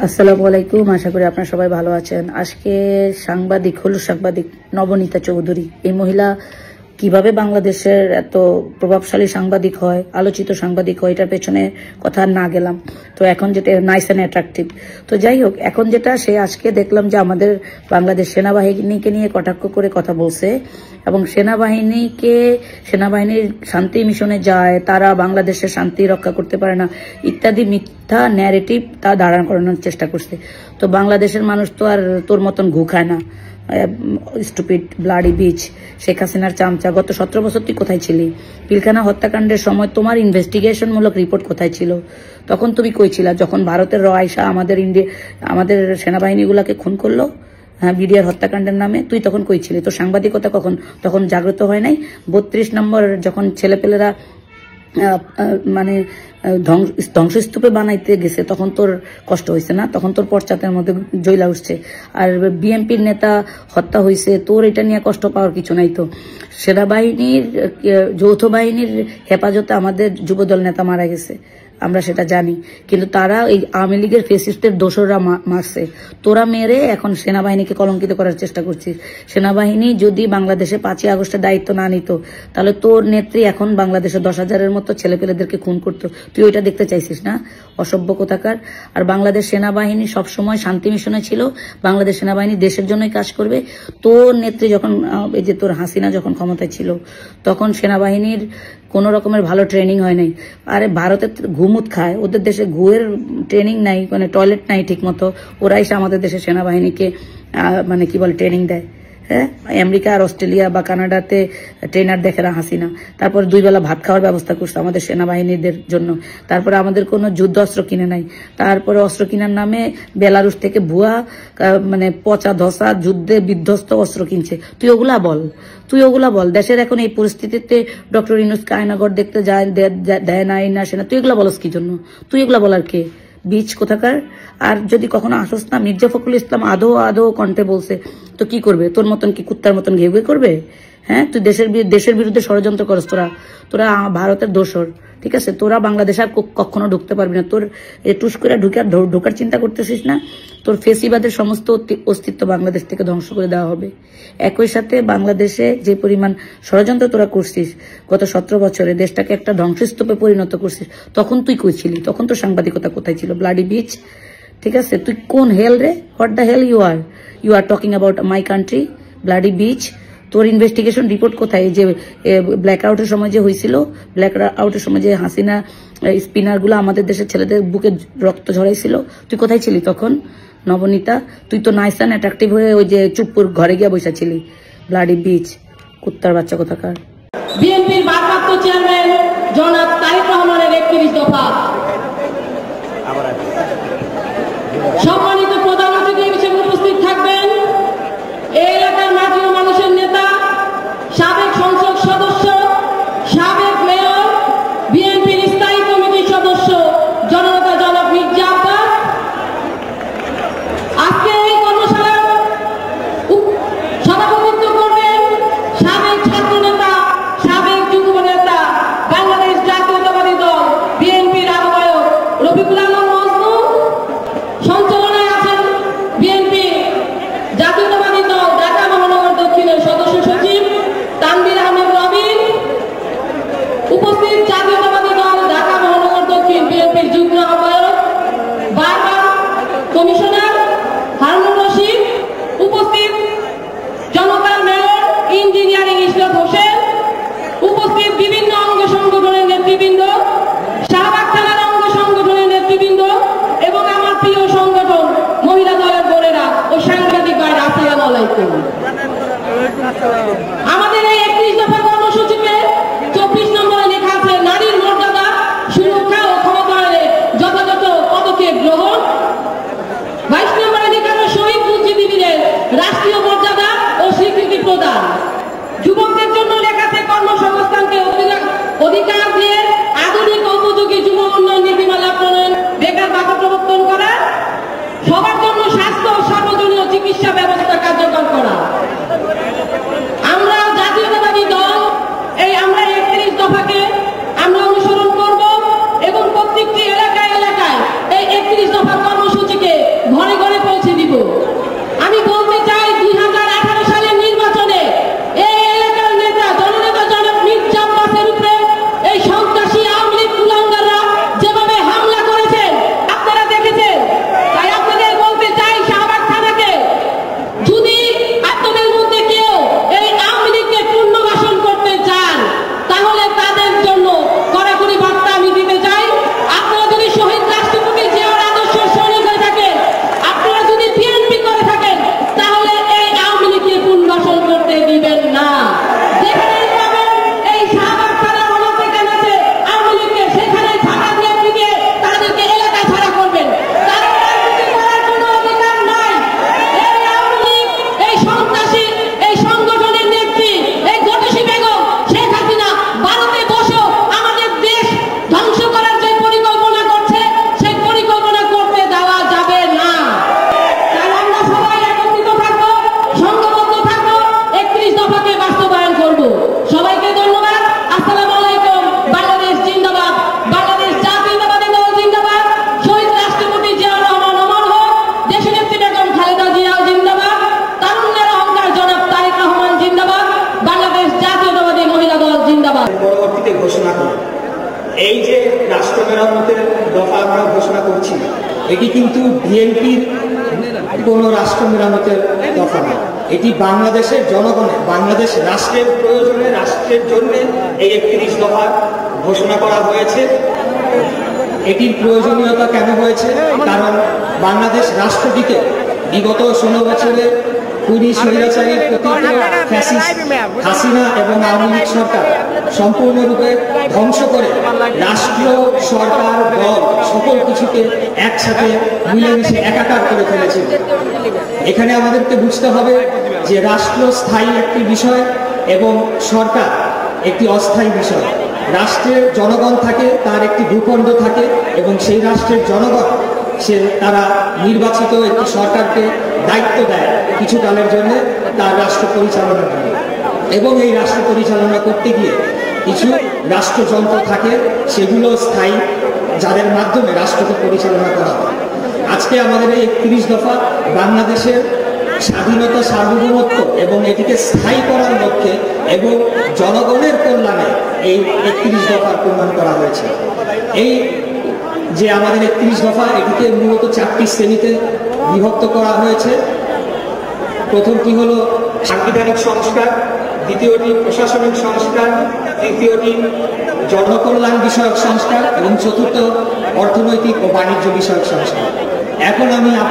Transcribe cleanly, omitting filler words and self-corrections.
আসসালামু আলাইকুম, আশা করি আপনারা সবাই ভালো আছেন। আজকে হলুদ সাংবাদিক নবনীতা চৌধুরী, এই মহিলা কিভাবে বাংলাদেশের এত প্রভাবশালী সাংবাদিক হয়, আলোচিত সাংবাদিক হয়, এটার পেছনে কথা না গেলাম। তো এখন যেটা নাইস অ্যান্ড অ্যাট্রাকটিভ, তো যাই হোক, এখন যেটা সে আজকে দেখলাম যে আমাদের বাংলাদেশ সেনাবাহিনীকে নিয়ে কটাক্ষ করে কথা বলছে এবং সেনাবাহিনীর শান্তি মিশনে যায়, তারা বাংলাদেশের শান্তি রক্ষা করতে পারে না ইত্যাদি মিথ্যা ন্যারেটিভ তা দাঁড়ান করানোর চেষ্টা করছে। তো বাংলাদেশের মানুষ তো আর তোর মতন ঘু খায় না, স্টুপিড ব্লাডি বিচ। শেখ হাসিনার চামচা, গত 17 বছর তুই কোথায় ছিলি? পিলখানা হত্যাকাণ্ডের সময় তোমার ইনভেস্টিগেশন মূলক রিপোর্ট কোথায় ছিল? তখন তুমি কই ছিলা যখন ভারতের র আইসা আমাদের সেনাবাহিনীগুলাকে খুন করলো? হ্যাঁ, বিডিআর হত্যাকাণ্ডের নামে তুই তখন কই ছিলি? তো সাংবাদিকতা তখন জাগ্রত হয় নাই? 32 নম্বর যখন ছেলেপেলেরা মানে ধ্বংসস্তূপে বানাইতে গেছে তখন তোর কষ্ট হয়েছে না? তখন তোর পশ্চাতের মধ্যে জয়লা উঠছে। আর বিএনপির নেতা হত্যা হয়েছে, তোর এটা নিয়ে কষ্ট পাওয়ার কিছু নাই। তো সেনাবাহিনীর যৌথ বাহিনীর হেফাজতে আমাদের যুবদল নেতা মারা গেছে, আমরা সেটা জানি, কিন্তু তারা এই আওয়ামী লীগের ফেসিস্টের দোসররা মারছে। তোরা মেরে এখন সেনাবাহিনীকে কলঙ্কিত করার চেষ্টা করছিস। সেনাবাহিনী যদি বাংলাদেশে 5ই আগস্টের দায়িত্ব না নিত, তাহলে তোর নেত্রী এখন বাংলাদেশে 10,000-এর মতো ছেলেপেলেদেরকে খুন করতো। তুই ওইটা দেখতে চাইছিস না? অসভ্য কোথাকার। আর বাংলাদেশ সেনাবাহিনী সবসময় শান্তি মিশনে ছিল, বাংলাদেশ সেনাবাহিনী দেশের জন্যই কাজ করবে। তোর নেত্রী যখন এই যে তোর হাসিনা যখন ক্ষমতায় ছিল, তখন সেনাবাহিনীর কোন রকমের ভালো ট্রেনিং হয় নাই। আরে ভারতে ঘুমুত খায়, ওদের দেশে ঘুয়ের ট্রেনিং নাই, মানে টয়লেট নাই ঠিক মতো। ওরা এসে আমাদের দেশের সেনাবাহিনীকে মানে কি বলে ট্রেনিং দেয়। হ্যাঁ, আমেরিকা আর অস্ট্রেলিয়া বা কানাডাতে ট্রেনার দেখে না হাসিনা। তারপর 2 বেলা ভাত খাওয়ার ব্যবস্থা করছে আমাদের সেনাবাহিনীদের জন্য। তারপরে আমাদের কোনো যুদ্ধ অস্ত্র কিনে নাই। তারপরে অস্ত্র কেনার নামে বেলারুশ থেকে ভুয়া মানে পচা ধসা যুদ্ধে বিধ্বস্ত অস্ত্র কিনছে। তুই ওগুলা বল। দেশের এখন এই পরিস্থিতিতে ডক্টর ইউনূস আয়নাগর দেখতে দেয় না সেনা, তুই এগুলা বলস কি জন্য? তুই এগুলা বলার কে? বীজ কোথাকার। আর যদি কখনো আসস না, মির্জা ফখরুল ইসলাম আদৌ কণ্ঠে বলছে, তো কি করবে? তোর মতন কি কুত্তার মতন ঘেউ করবে? হ্যাঁ, তুই দেশের বিরুদ্ধে ষড়যন্ত্র করস। তোরা ভারতের দোসর, ঠিক আছে? তোরা বাংলাদেশ আর কখনো ঢুকতে পারবি না। তোর টুস করে ঢোকার চিন্তা করতেছিস না? তোর ফেসিবাদের সমস্ত অস্তিত্ব বাংলাদেশ থেকে ধ্বংস করে দেওয়া হবে। একই সাথে বাংলাদেশে যে পরিমাণ ষড়যন্ত্র তোরা করছিস, গত 17 বছরে দেশটাকে একটা ধ্বংসস্তূপে পরিণত করছিস, তখন তুই কই ছিলি? তখন তো সাংবাদিকতা কোথায় ছিল? ব্লাডি বিচ, ঠিক আছে? তুই কোন হেল রে? What the hell you are talking about my country? Bloody bitch. তোর ইনভেস্টিগেশন রিপোর্ট কোথায়? যে ব্ল্যাক আউটের সময় যে হয়েছিল, ব্ল্যাক আউটের সময় যে হাসিনা স্পিনার গুলো আমাদের দেশের ছেলেদের বুকে রক্ত ঝরাইছিল, তুই কোথায় ছিলি তখন? নবনীতা, তুই তো নাইস অ্যান্ড অ্যাট্রাকটিভ হয়ে ওই যে চুপ্পুর ঘরে গিয়ে বসে ছিলি। ব্লাডি বিচ, কুত্তার বাচ্চা কোথাকার। বিএনপির ভারপ্রাপ্ত চেয়ারম্যান জনাব তারেক রহমানের 31 দফা। সম্মানিত প্রধান অতিথি হিসেবে উপস্থিত থাকবেন এই এলাকার মাটি ও মানুষের নেতা, সাবেক সংসদ সদস্য, সাবেক মেয়র, বিএনপির স্থায়ী কমিটির সদস্য জননেতা জনাব মির্জা আব্বাস। আজকে এই কর্মশালার সভাপতিত্ব করবেন সাবেক ছাত্র নেতা, সাবেক যুব নেতা, বাংলাদেশ জাতীয়তাবাদী দল বিএনপির আহ্বায়ক রফিকুল আলম মজনু। সঞ্চালনায় আছেন বিএনপি জাতীয়তাবাদী দল ঢাকা মহানগর দক্ষিণের সদস্য সচিব তানভীর আহমেদ রবিন। উপস্থিত জাতীয়তাবাদী দল ঢাকা মহানগর দক্ষিণ বিএনপির যুগ্ম আহ্বায়ক বারবার কমিশনার হারুনুর রশিদ। উপস্থিত জনতার মেয়র ইঞ্জিনিয়ারিং ইসলাম হোসেন। উপস্থিত বিভিন্ন অঙ্গ সংগঠনের নেতৃবৃন্দ, শাহবাগ থানার অঙ্গ সংগঠনের নেতৃবৃন্দ এবং আমার প্রিয় সংগঠন মহিলা দলের বোনেরা ও সাংবাদিক ভাইরা, আসসালামু আলাইকুম। আমাদের এই 31 দফা কর্মসূচিতে 24 নম্বরে লেখা আছে নারীর মর্যাদা, সুরক্ষা ও ক্ষমতায়নে যথাযথ পদক্ষেপ গ্রহণ। 22 নম্বরে লেখা আছে শহীদ বুদ্ধিজীবীদের রাষ্ট্রীয় মর্যাদা ও স্বীকৃতি প্রদান। যুবকদের জন্য লেখা আছে কর্মসংস্থানকে অধিকার দিয়ে আধুনিক উপযোগী যুব উন্নয়ন নীতিমালা প্রণয়ন, বেকার ভাতা প্রবর্তন করা, সবার জন্য স্বাস্থ্য ও সর্বজনীয় চিকিৎসা ব্যবস্থা কার্যকর করা। আমরা এই যে রাষ্ট্র মেরামতের দফা আমরা ঘোষণা করছি, এটি কিন্তু বিএনপির কোনো রাষ্ট্র মেরামতের দফা না। এটি বাংলাদেশের জনগণের, বাংলাদেশ রাষ্ট্রের প্রয়োজনে, রাষ্ট্রের জন্য এই 31 দফা ঘোষণা করা হয়েছে। এটির প্রয়োজনীয়তা কেন হয়েছে? কারণ বাংলাদেশ রাষ্ট্রটিকে বিগত 16 বছরে খুনি স্বৈরাচারী ফ্যাসিস্ট হাসিনা এবং আওয়ামী লীগ সরকার সম্পূর্ণরূপে ধ্বংস করে রাষ্ট্র, সরকার, দল সকল কিছুকে একসাথে মিলেমিশে একাকার করে ফেলেছিল। এখানে আমাদেরকে বুঝতে হবে যে রাষ্ট্র স্থায়ী একটি বিষয় এবং সরকার একটি অস্থায়ী বিষয়। রাষ্ট্রের জনগণ থাকে, তার একটি ভূখণ্ড থাকে এবং সেই রাষ্ট্রের জনগণ তারা নির্বাচিত একটি সরকারকে দায়িত্ব দেয় কিছু কালের জন্য তার রাষ্ট্র পরিচালনার জন্য, এবং এই রাষ্ট্র পরিচালনা করতে গিয়ে কিছু রাষ্ট্রযন্ত্র থাকে, সেগুলো স্থায়ী, যাদের মাধ্যমে রাষ্ট্রকে পরিচালনা করা হয়। আজকে আমাদের এই 31 দফা বাংলাদেশের স্বাধীনতা, সার্বভৌমত্ব এবং এটিকে স্থায়ী করার লক্ষ্যে এবং জনগণের কল্যাণে এই 31 দফার প্রমাণ করা হয়েছে। এই যে আমাদের 31 দফা, এটিকে মূলত 4টি শ্রেণীতে বিভক্ত করা হয়েছে। প্রথমটি হলো সাংবিধানিক সংস্কার, দ্বিতীয়টি প্রশাসনিক সংস্কার, তৃতীয়টি জনকল্যাণ বিষয়ক সংস্কার এবং চতুর্থ অর্থনৈতিক ও বাণিজ্য বিষয়ক সংস্কার। এখন আমি আপনার